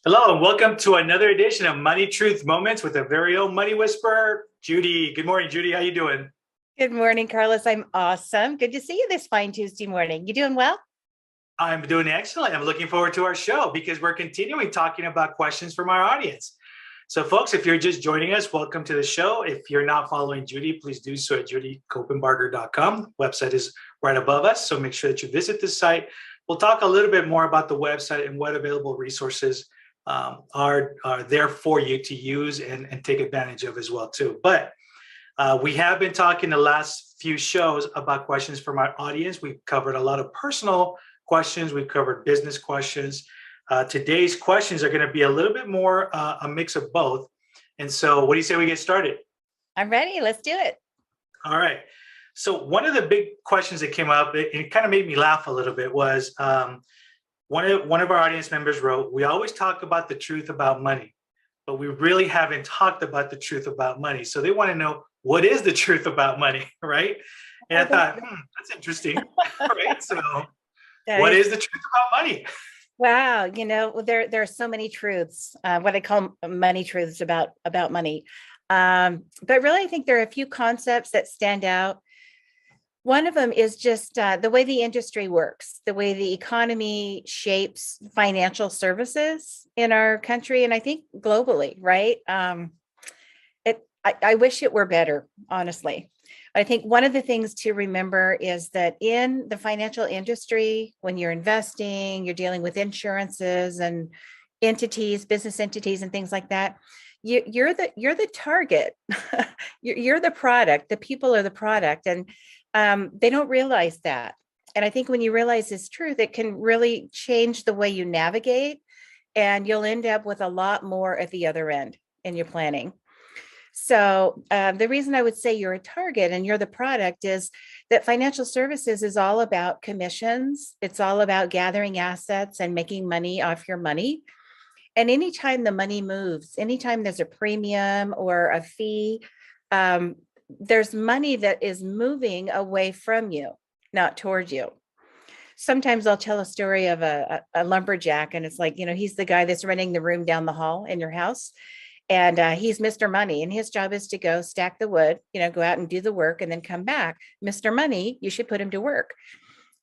Hello, and welcome to another edition of Money Truth Moments with a very own money whisperer, Judy. Good morning, Judy. How you doing? Good morning, Carlos. I'm awesome. Good to see you this fine Tuesday morning. You doing well? I'm doing excellent. I'm looking forward to our show because we're continuing talking about questions from our audience. So, folks, if you're just joining us, welcome to the show. If you're not following Judy, please do so at judycopenbarger.com. Website is right above us, so make sure that you visit the site. We'll talk a little bit more about the website and what available resources are there for you to use and take advantage of as well too. But we have been talking the last few shows about questions from our audience. We've covered a lot of personal questions. We've covered business questions. Today's questions are going to be a little bit more a mix of both. And so what do you say we get started? I'm ready. Let's do it. All right. So one of the big questions that came up, it kind of made me laugh a little bit, was one of our audience members wrote, "We always talk about the truth about money, but we really haven't talked about the truth about money." So they want to know, what is the truth about money, right? And I thought, that's interesting, right? So That what is is the truth about money? wow. There are so many truths. What I call money truths about money. But really, I think there are a few concepts that stand out. One of them is just the way the industry works, the way the economy shapes financial services in our country, and I think globally, right? I wish it were better, honestly. I think one of the things to remember is that in the financial industry, when you're investing, you're dealing with insurances and entities, business entities, and things like that. You're the target. You're the product. The people are the product, and they don't realize that. And I think when you realize this truth, it can really change the way you navigate, and you'll end up with a lot more at the other end in your planning. So the reason I would say you're a target and you're the product is that financial services is all about commissions. It's all about gathering assets and making money off your money. And anytime the money moves, anytime there's a premium or a fee, there's money that is moving away from you, not towards you. Sometimes I'll tell a story of a lumberjack, and it's like, he's the guy that's renting the room down the hall in your house. And he's Mr. Money, and his job is to go stack the wood, go out and do the work and then come back. Mr. Money, you should put him to work.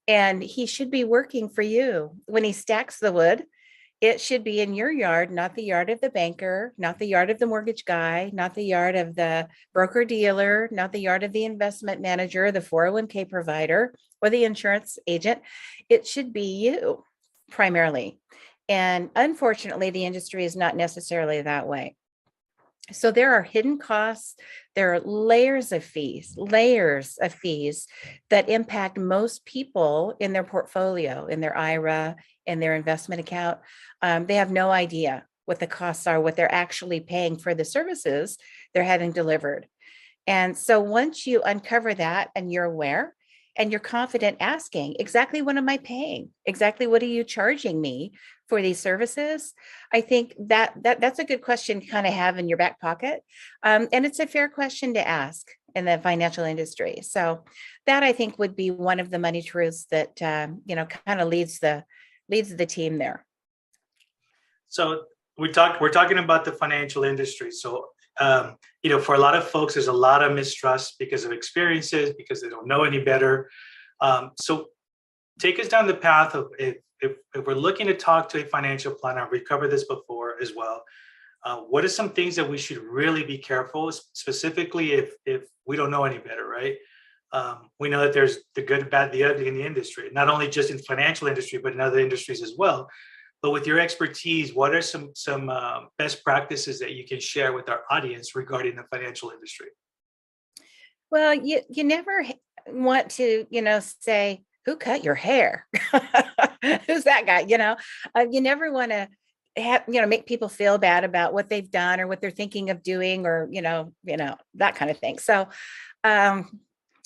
And he should be working for you. When he stacks the wood, it should be in your yard, not the yard of the banker, not the yard of the mortgage guy, not the yard of the broker dealer, not the yard of the investment manager, the 401k provider, or the insurance agent. It should be you primarily. And unfortunately, the industry is not necessarily that way. So there are hidden costs. There are layers of fees that impact most people in their portfolio, in their IRA, in their investment account. They have no idea what the costs are, what they're actually paying for the services they're having delivered. And so once you uncover that and you're aware and you're confident asking, exactly what am I paying? Exactly what are you charging me for these services? I think that's a good question to kind of have in your back pocket. And it's a fair question to ask in the financial industry. So that, I think, would be one of the money truths that kind of leads the team there. So we're talking about the financial industry. So for a lot of folks, there's a lot of mistrust because of experiences, because they don't know any better. So take us down the path of if we're looking to talk to a financial planner, we've covered this before as well. What are some things that we should really be careful, specifically if we don't know any better, right? We know that there's the good, bad, the ugly in the industry, not only just in financial industry, but in other industries as well. But with your expertise, what are some best practices that you can share with our audience regarding the financial industry? Well, you never want to, say, who cut your hair? Who's that guy? You never want to make people feel bad about what they've done or what they're thinking of doing, or, that kind of thing. So,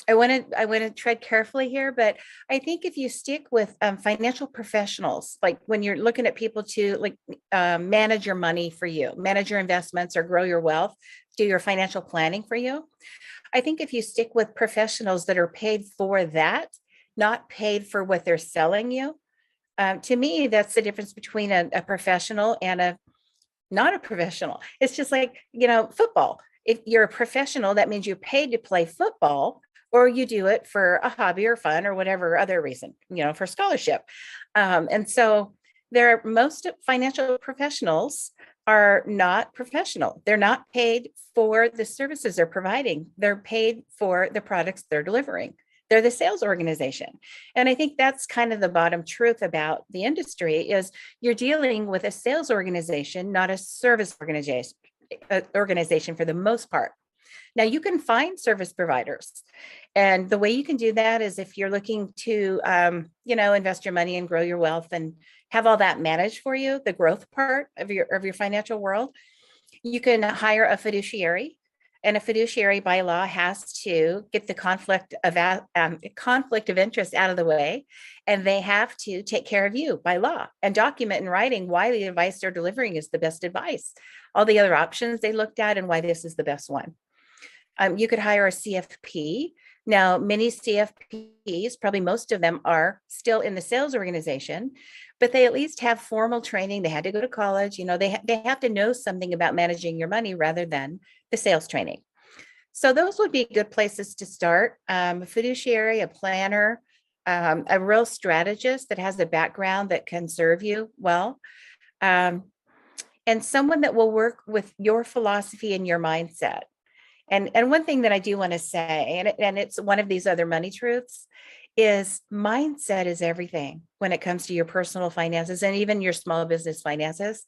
I want to tread carefully here, but I think if you stick with financial professionals, like when you're looking at people to manage your money for you, manage your investments or grow your wealth, do your financial planning for you. I think if you stick with professionals that are paid for that, not paid for what they're selling you, to me, that's the difference between a professional and not a professional. It's just like, football. If you're a professional, that means you're paid to play football, or you do it for a hobby or fun or whatever other reason, for scholarship. And so most financial professionals are not professional. They're not paid for the services they're providing. They're paid for the products they're delivering. They're the sales organization. And I think that's kind of the bottom truth about the industry is you're dealing with a sales organization, not a service organization for the most part. Now you can find service providers. And the way you can do that is if you're looking to, invest your money and grow your wealth and have all that managed for you, the growth part of your financial world, you can hire a fiduciary. And a fiduciary by law has to get the conflict of interest out of the way, and they have to take care of you by law and document in writing why the advice they're delivering is the best advice, all the other options they looked at, and why this is the best one. You could hire a CFP. Now, many CFPs, probably most of them, are still in the sales organization, but they at least have formal training. They had to go to college. They have to know something about managing your money rather than the sales training. So those would be good places to start. A fiduciary, a planner, a real strategist that has a background that can serve you well, and someone that will work with your philosophy and your mindset. And one thing that I do want to say, and it's one of these other money truths, is mindset is everything when it comes to your personal finances and even your small business finances.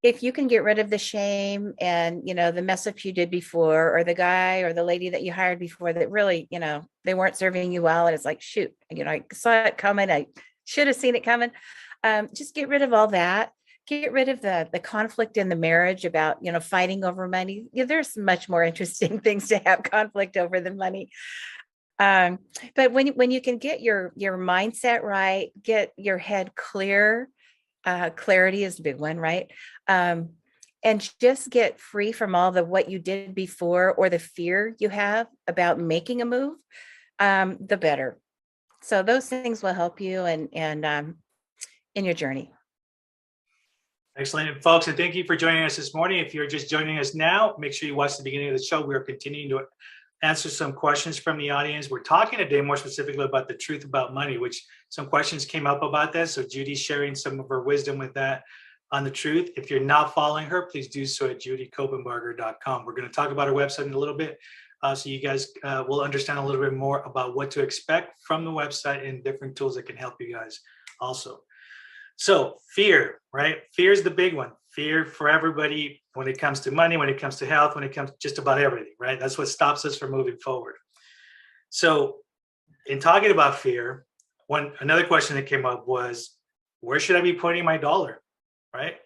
If you can get rid of the shame and, the mess up you did before, or the guy or the lady that you hired before that really, they weren't serving you well. And it's like, shoot, I saw it coming. I should have seen it coming. Just get rid of all that. Get rid of the conflict in the marriage about, fighting over money. There's much more interesting things to have conflict over than money. But when you can get your mindset right, get your head clear, clarity is a big one, right? And just get free from all what you did before or the fear you have about making a move, the better. So those things will help you and in your journey. Excellent, folks, and thank you for joining us this morning. If you're just joining us now, make sure you watch the beginning of the show. We are continuing to answer some questions from the audience. We're talking today more specifically about the truth about money, which some questions came up about that. So Judy's sharing some of her wisdom with that on the truth. If you're not following her, please do so at judycopenbarger.com. We're going to talk about her website in a little bit, so you guys will understand a little bit more about what to expect from the website and different tools that can help you guys also. So fear, right? Fear is the big one. Fear for everybody when it comes to money, when it comes to health, when it comes to just about everything, right? That's what stops us from moving forward. So in talking about fear, another question that came up was, where should I be putting my dollar, right?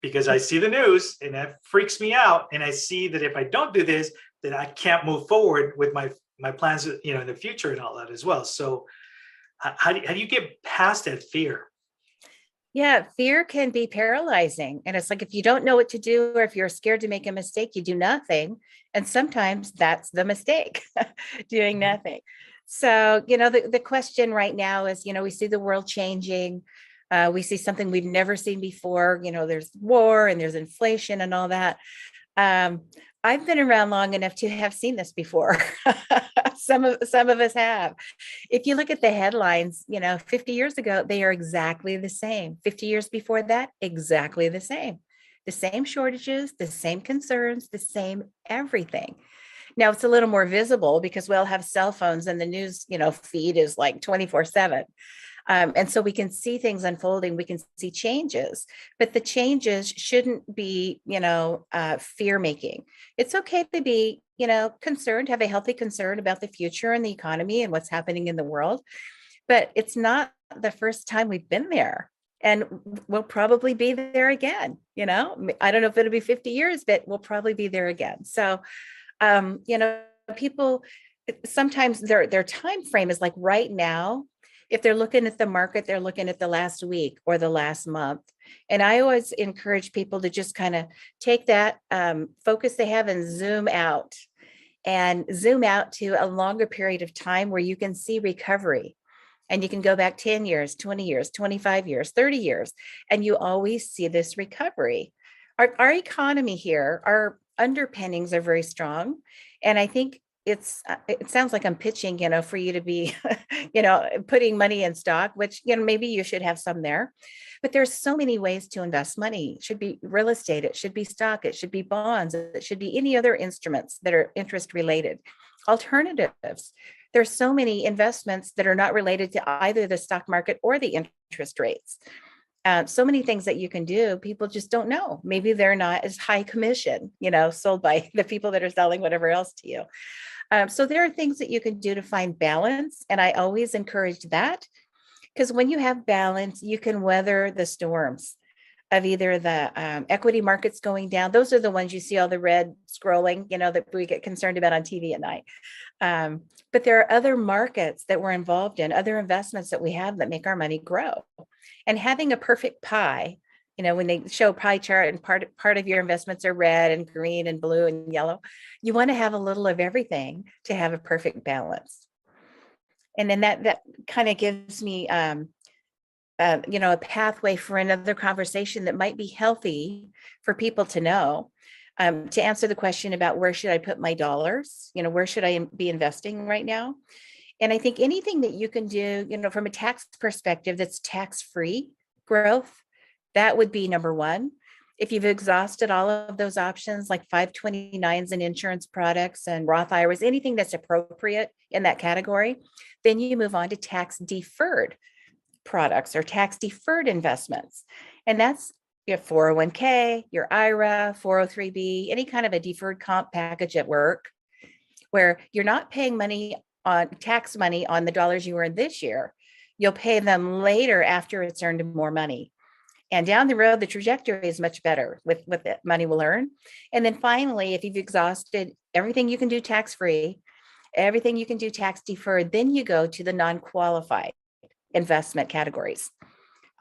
Because I see the news and that freaks me out. And I see that if I don't do this, then I can't move forward with my plans, in the future and all that as well. So how do you get past that fear? Yeah, fear can be paralyzing. And it's like, if you don't know what to do, or if you're scared to make a mistake, you do nothing. And sometimes that's the mistake, doing nothing. So, the question right now is, we see the world changing. We see something we've never seen before. There's war and there's inflation and all that. I've been around long enough to have seen this before. Some of us have. If you look at the headlines, 50 years ago, they are exactly the same. 50 years before that, exactly the same. The same shortages, the same concerns, the same everything. Now it's a little more visible because we all have cell phones and the news, feed is like 24/7. And so we can see things unfolding, we can see changes, but the changes shouldn't be, fear making. It's okay to be, concerned, have a healthy concern about the future and the economy and what's happening in the world. But it's not the first time we've been there, and we'll probably be there again. I don't know if it'll be 50 years, but we'll probably be there again. So, people sometimes their time frame is like right now. If they're looking at the market, they're looking at the last week or the last month. And I always encourage people to just kind of take that focus they have and zoom out to a longer period of time where you can see recovery. And you can go back 10 years, 20 years, 25 years, 30 years, and you always see this recovery. our economy here, our underpinnings are very strong. And I think it sounds like I'm pitching, for you to be, putting money in stock, which, maybe you should have some there. But there's so many ways to invest money. It should be real estate, it should be stock, it should be bonds, it should be any other instruments that are interest related. Alternatives. There's so many investments that are not related to either the stock market or the interest rates. So many things that you can do, people just don't know. Maybe they're not as high commission, sold by the people that are selling whatever else to you. So there are things that you can do to find balance. And I always encourage that, because when you have balance, you can weather the storms of either the equity markets going down. Those are the ones you see all the red scrolling, that we get concerned about on TV at night. But there are other markets that we're involved in, other investments that we have that make our money grow. And having a perfect pie, when they show a pie chart and part of your investments are red and green and blue and yellow, you want to have a little of everything to have a perfect balance. And then that kind of gives me, a pathway for another conversation that might be healthy for people to know, to answer the question about where should I put my dollars, where should I be investing right now? And I think anything that you can do, from a tax perspective, that's tax-free growth, that would be number one. If you've exhausted all of those options, like 529s and insurance products and Roth IRAs, anything that's appropriate in that category, then you move on to tax-deferred products or tax-deferred investments. And that's your 401k, your IRA, 403b, any kind of a deferred comp package at work, where you're not paying tax money on the dollars you earned this year. You'll pay them later after it's earned more money. And down the road, the trajectory is much better with the money we'll earn. And then finally, if you've exhausted everything you can do tax-free, everything you can do tax-deferred, then you go to the non-qualified investment categories.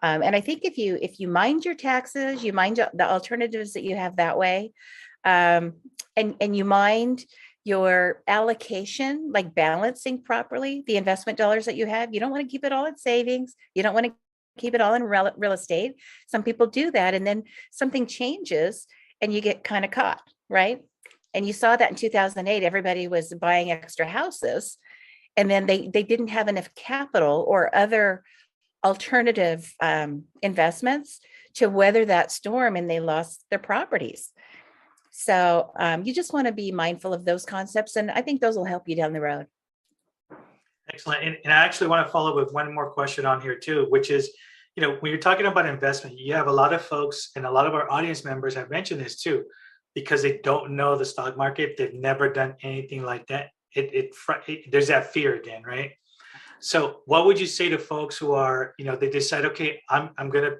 And I think if you mind your taxes, you mind the alternatives that you have that way, and you mind your allocation, like balancing properly the investment dollars that you have. You don't want to keep it all in savings. You don't want to keep it all in real estate. Some people do that, and then something changes and you get kind of caught, right? And you saw that in 2008, everybody was buying extra houses, and then they didn't have enough capital or other alternative investments to weather that storm, and they lost their properties. So you just want to be mindful of those concepts, and I think those will help you down the road. Excellent. And I actually want to follow with one more question on here too, which is, when you're talking about investment, you have a lot of folks, and a lot of our audience members have mentioned this too, because they don't know the stock market. They've never done anything like that. There's that fear again, right? So what would you say to folks who are, they decide, okay, I'm going to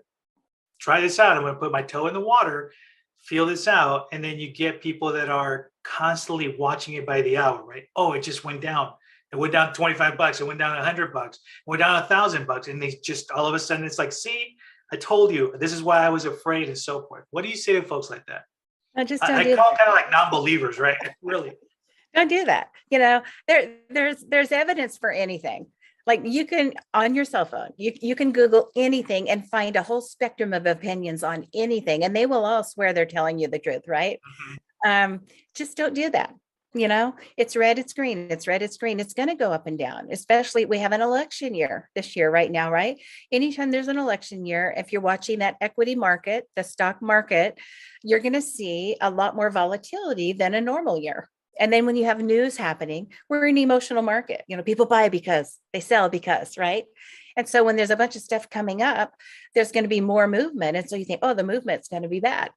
try this out. I'm going to put my toe in the water, feel this out. And then you get people that are constantly watching it by the hour, right? Oh, it just went down. It went down $25. It went down $100. It went down $1,000. And they just, all of a sudden, it's like, see, I told you, this is why I was afraid, and so forth. What do you say to folks like that? I call it kind of like non-believers, right? Really. Don't do that. There's evidence for anything. Like, you can, on your cell phone, you can Google anything and find a whole spectrum of opinions on anything, and they will all swear they're telling you the truth, right? Mm-hmm. Just don't do that. It's red, it's green, it's red, it's green. It's going to go up and down, especially we have an election year this year right now, right? Anytime there's an election year, if you're watching that equity market, the stock market, you're going to see a lot more volatility than a normal year. And then when you have news happening, we're in an emotional market. People buy because, they sell because, right? And so when there's a bunch of stuff coming up, there's going to be more movement. And so you think, oh, the movement's going to be bad.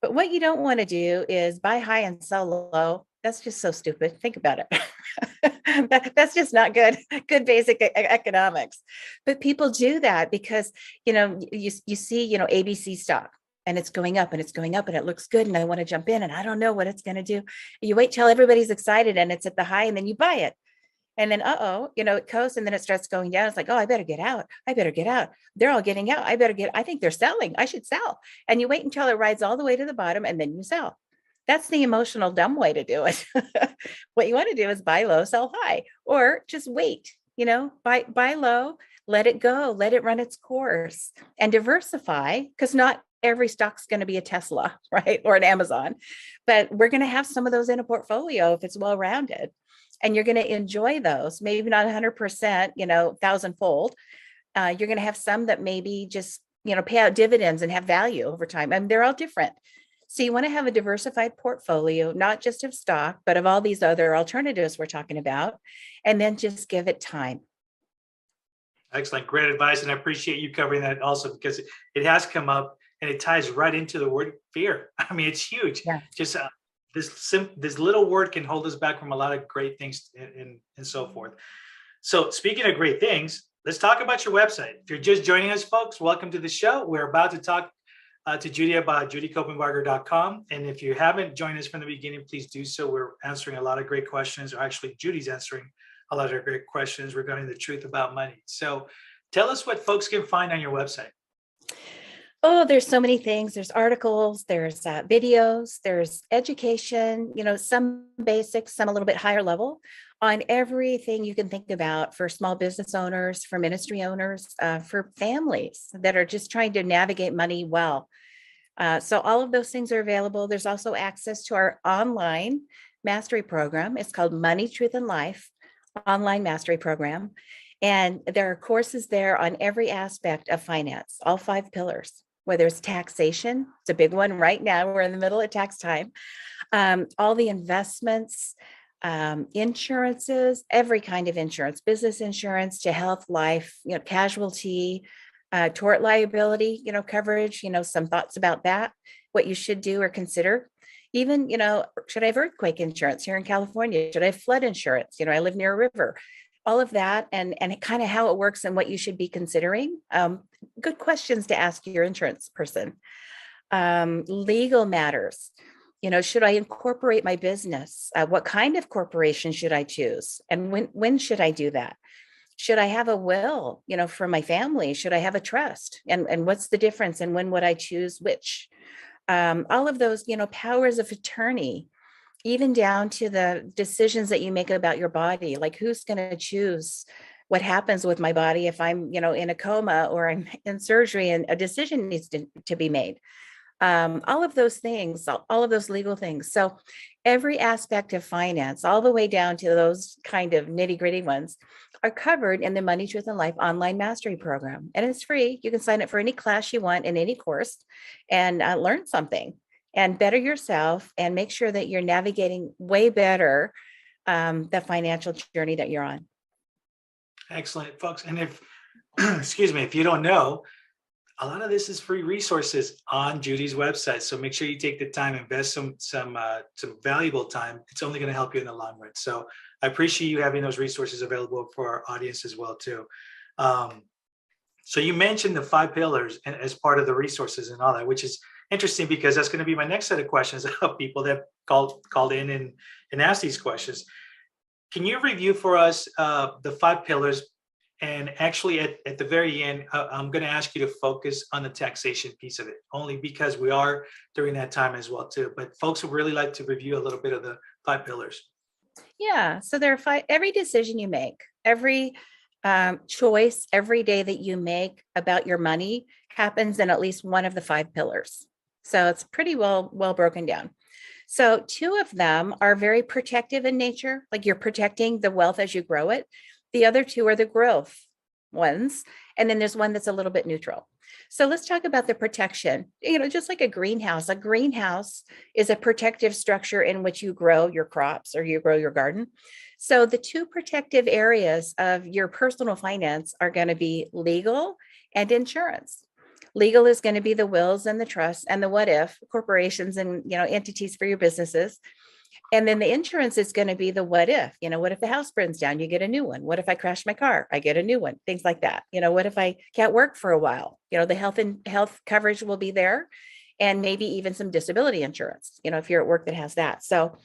But what you don't want to do is buy high and sell low. That's just so stupid. Think about it. That's just not good basic economics. But people do that because, you see, ABC stock, and it's going up and it's going up and it looks good, and I want to jump in, and I don't know what it's going to do. You wait till everybody's excited and it's at the high, and then you buy it. And then, it goes, and then it starts going down. It's like, oh, I better get out. I better get out. They're all getting out. I think they're selling. I should sell. And you wait until it rides all the way to the bottom, and then you sell. That's the emotional, dumb way to do it. What you want to do is buy low, sell high, or just wait, buy low, let it go, let it run its course, and diversify, because not every stock's going to be a Tesla, right? Or an Amazon, but we're going to have some of those in a portfolio if it's well rounded. And you're going to enjoy those, maybe not 100%, thousandfold. You're going to have some that maybe just, pay out dividends and have value over time. And they're all different. So you want to have a diversified portfolio, not just of stock, but of all these other alternatives we're talking about, and then just give it time. Excellent. Great advice. And I appreciate you covering that also, because it has come up and it ties right into the word fear. I mean, it's huge. Yeah. Just this little word can hold us back from a lot of great things and so forth. So speaking of great things, let's talk about your website. If you're just joining us, folks, welcome to the show. We're about to talk to Judy about judycopenbarger.com. And if you haven't joined us from the beginning, please do so. We're answering a lot of great questions, or actually Judy's answering a lot of great questions regarding the truth about money. So tell us what folks can find on your website. Oh, there's so many things. There's articles, there's videos, there's education, some basics, some a little bit higher level on everything you can think about for small business owners, for ministry owners, for families that are just trying to navigate money well. So all of those things are available. There's also access to our online mastery program. It's called Money, Truth, and Life Online Mastery Program. And there are courses there on every aspect of finance, all 5 pillars, whether it's taxation. It's a big one right now. We're in the middle of tax time. All the investments, insurances, every kind of insurance, business insurance to health, life, casualty, tort liability, coverage, some thoughts about that, what you should do or consider. Even, should I have earthquake insurance here in California? Should I have flood insurance? I live near a river. All of that and kind of how it works and what you should be considering. Good questions to ask your insurance person. Legal matters. Should I incorporate my business? What kind of corporation should I choose? And when should I do that? Should I have a will, for my family? Should I have a trust? And what's the difference? And when would I choose which? All of those, powers of attorney, even down to the decisions that you make about your body, like who's going to choose what happens with my body if I'm, in a coma or I'm in surgery and a decision needs to be made. All of those things, all of those legal things. So every aspect of finance, all the way down to those kind of nitty gritty ones, are covered in the Money, Truth, and Life Online Mastery Program. And it's free. You can sign up for any class you want in any course and learn something and better yourself and make sure that you're navigating way better the financial journey that you're on. Excellent, folks. And if, excuse me, if you don't know, a lot of this is free resources on Judy's website. So make sure you take the time, invest some valuable time. It's only going to help you in the long run. So I appreciate you having those resources available for our audience as well too. So you mentioned the 5 pillars as part of the resources and all that, which is interesting because that's going to be my next set of questions of people that called in and asked these questions. Can you review for us the 5 pillars? And actually, at the very end, I'm going to ask you to focus on the taxation piece of it, only because we are during that time as well too. But folks would really like to review a little bit of the 5 pillars. Yeah. So there are 5. Every decision you make, every choice, every day that you make about your money happens in at least one of the 5 pillars. So it's pretty well broken down. So 2 of them are very protective in nature, like you're protecting the wealth as you grow it. The other 2 are the growth ones. And then there's one that's a little bit neutral. So let's talk about the protection. Just like a greenhouse is a protective structure in which you grow your crops or you grow your garden. So the 2 protective areas of your personal finance are going to be legal and insurance. Legal is going to be the wills and the trusts and the what if corporations and, entities for your businesses. And then the insurance is going to be the what if, what if the house burns down, you get a new one. What if I crash my car? I get a new one, things like that. What if I can't work for a while? The health coverage will be there and maybe even some disability insurance, if you're at work that has that. So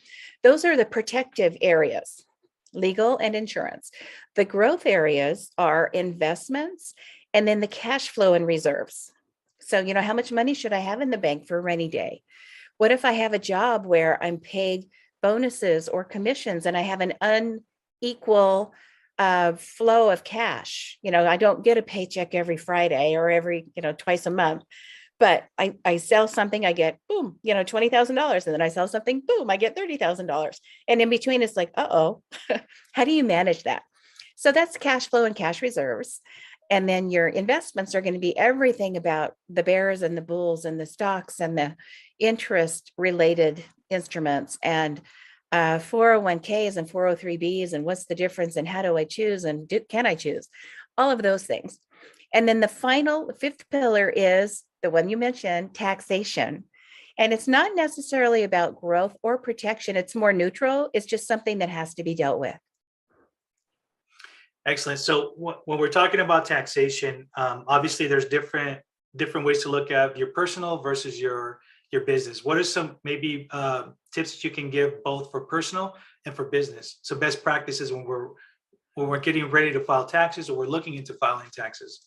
those are the protective areas, legal and insurance. The growth areas are investments and then the cash flow and reserves. So, how much money should I have in the bank for a rainy day? What if I have a job where I'm paid bonuses or commissions and I have an unequal flow of cash. I don't get a paycheck every Friday or every, twice a month, but I sell something, I get, boom, $20,000. And then I sell something, boom, I get $30,000. And in between, it's like, uh-oh, how do you manage that? So that's cash flow and cash reserves. And then your investments are going to be everything about the bears and the bulls and the stocks and the interest related instruments and 401ks and 403bs and what's the difference and how do I choose and can I choose? All of those things. And then the final fifth pillar is the one you mentioned, taxation. And it's not necessarily about growth or protection. It's more neutral. It's just something that has to be dealt with. Excellent. So when we're talking about taxation, obviously there's different ways to look at your personal versus your business. What are some maybe tips that you can give both for personal and for business? So best practices when we're getting ready to file taxes or we're looking into filing taxes.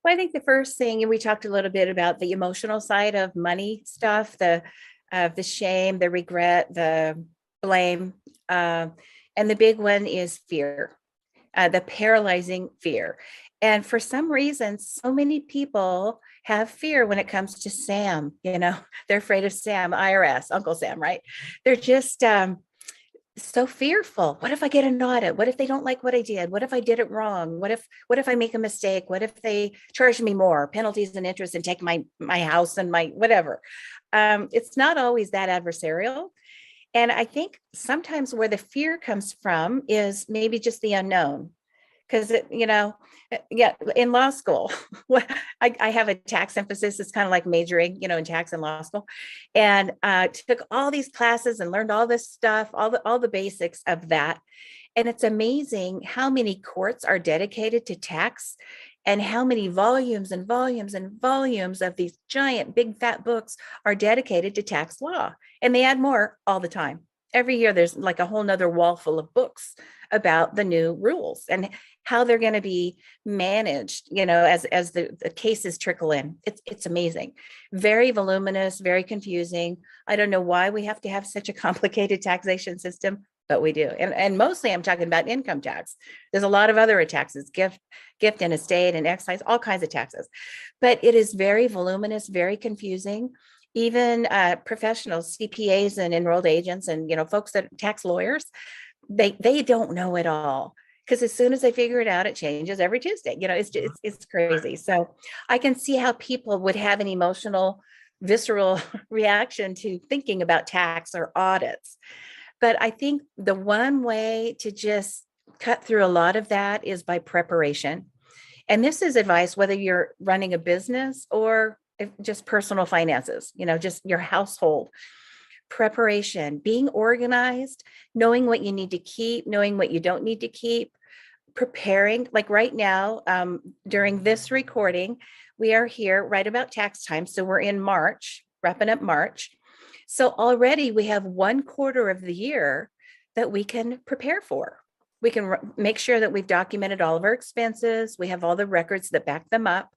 Well, I think the first thing, and we talked a little bit about the emotional side of money stuff, the shame, the regret, the blame, and the big one is fear. The paralyzing fear. And for some reason, so many people have fear when it comes to Sam. They're afraid of Sam, IRS, Uncle Sam, right? They're just so fearful. What if I get an audit? What if they don't like what I did? What if I did it wrong? What if I make a mistake? What if they charge me more penalties and interest and take my house and my whatever? It's not always that adversarial. And I think sometimes where the fear comes from is maybe just the unknown. Because, in law school, I have a tax emphasis. It's kind of like majoring, in tax in law school. And took all these classes and learned all this stuff, all the basics of that. And it's amazing how many courts are dedicated to tax and how many volumes and volumes and volumes of these giant, big, fat books are dedicated to tax law. And they add more all the time. Every year, there's like a whole nother wall full of books about the new rules and how they're going to be managed, as the cases trickle in. It's amazing. Very voluminous, very confusing. I don't know why we have to have such a complicated taxation system, but we do. And mostly I'm talking about income tax. There's a lot of other taxes, gift and estate and excise, all kinds of taxes. But it is very voluminous, very confusing. Even professionals, CPAs and enrolled agents and, folks that tax lawyers, they don't know it all. Because as soon as they figure it out, it changes every Tuesday. It's crazy. So I can see how people would have an emotional, visceral reaction to thinking about tax or audits. But I think the one way to just cut through a lot of that is by preparation. And this is advice, whether you're running a business or just personal finances, just your household. Preparation, being organized, knowing what you need to keep, knowing what you don't need to keep, preparing. Like right now, during this recording, we are here right about tax time. So we're in March, wrapping up March. So already we have 1/4 of the year that we can prepare for. We can make sure that we've documented all of our expenses. We have all the records that back them up.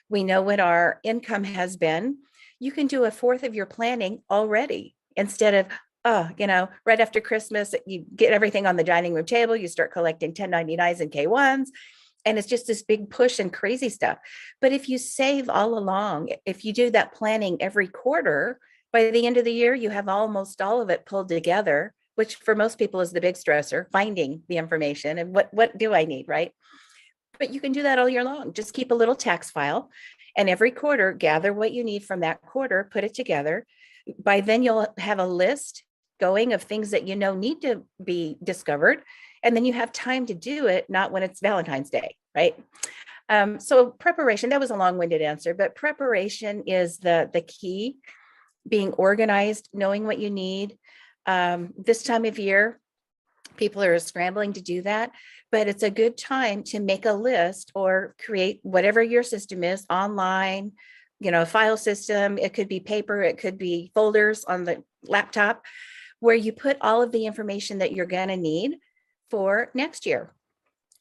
We know what our income has been. You can do 1/4 of your planning already instead of, right after Christmas, you get everything on the dining room table, you start collecting 1099s and K1s, and it's just this big push and crazy stuff. But if you save all along, if you do that planning every quarter, by the end of the year, you have almost all of it pulled together, which for most people is the big stressor, finding the information and what do I need, right? But you can do that all year long. Just keep a little tax file and every quarter, gather what you need from that quarter, put it together. By then you'll have a list going of things that need to be discovered. And then you have time to do it, not when it's Valentine's Day, right? So preparation, that was a long-winded answer, but preparation is the key. Being organized, knowing what you need. This time of year, people are scrambling to do that, but it's a good time to make a list or create whatever your system is online, a file system. It could be paper, it could be folders on the laptop where you put all of the information that you're going to need for next year.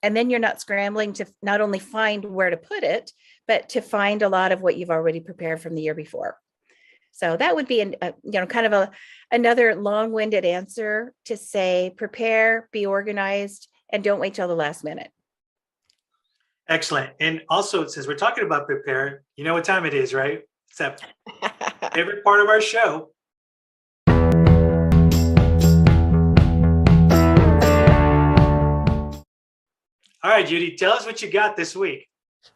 And then you're not scrambling to not only find where to put it, but to find a lot of what you've already prepared from the year before. So that would be, kind of another long-winded answer to say, prepare, be organized, and don't wait till the last minute. Excellent. And also, since we're talking about prepare, you know what time it is, right? It's that favorite part of our show. All right, Judy, tell us what you got this week.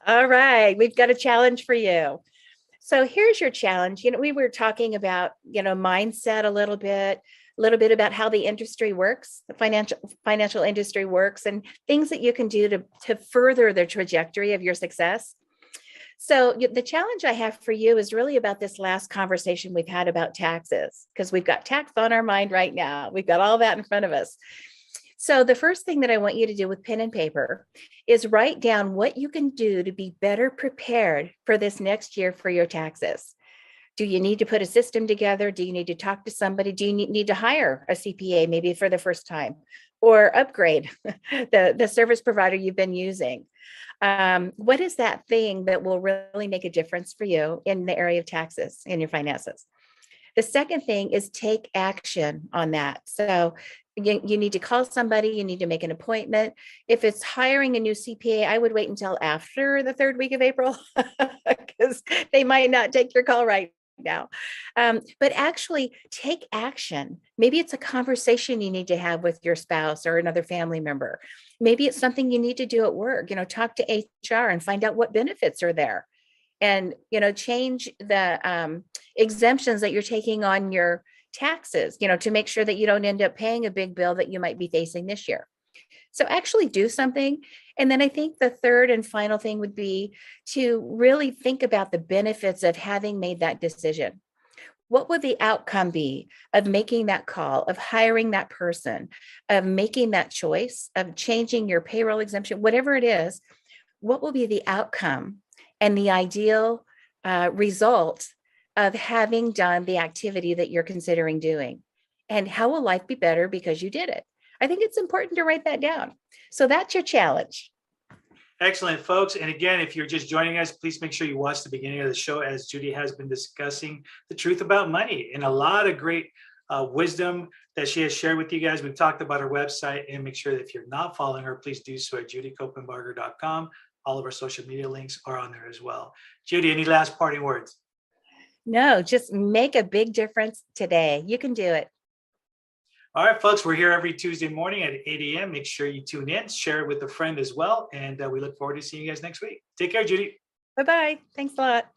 All right, we've got a challenge for you. So here's your challenge. We were talking about, mindset a little bit about how the industry works, the financial industry works, and things that you can do to further the trajectory of your success. So the challenge I have for you is really about this last conversation we've had about taxes, because we've got tax on our mind right now. We've got all that in front of us. So the first thing that I want you to do with pen and paper is write down what you can do to be better prepared for this next year for your taxes. Do you need to put a system together? Do you need to talk to somebody? Do you need to hire a CPA maybe for the first time, or upgrade the service provider you've been using? What is that thing that will really make a difference for you in the area of taxes in your finances? The second thing is take action on that. So you need to call somebody, you need to make an appointment. If it's hiring a new CPA, I would wait until after the third week of April because they might not take your call right now. But actually take action. Maybe it's a conversation you need to have with your spouse or another family member. Maybe it's something you need to do at work, talk to HR and find out what benefits are there. And, change the exemptions that you're taking on your taxes, to make sure that you don't end up paying a big bill that you might be facing this year. So actually do something. And then I think the third and final thing would be to really think about the benefits of having made that decision. What would the outcome be of making that call, of hiring that person, of making that choice, of changing your payroll exemption, whatever it is? What will be the outcome and the ideal result of having done the activity that you're considering doing? And how will life be better because you did it? I think it's important to write that down. So that's your challenge. Excellent, folks. And again, if you're just joining us, please make sure you watch the beginning of the show, as Judy has been discussing the truth about money and a lot of great wisdom that she has shared with you guys. We've talked about her website, and make sure that if you're not following her, please do so at judycopenbarger.com. All of our social media links are on there as well. Judy, any last parting words? No, just make a big difference today. You can do it. All right, folks, we're here every Tuesday morning at 8 a.m. Make sure you tune in, share it with a friend as well. And we look forward to seeing you guys next week. Take care, Judy. Bye-bye. Thanks a lot.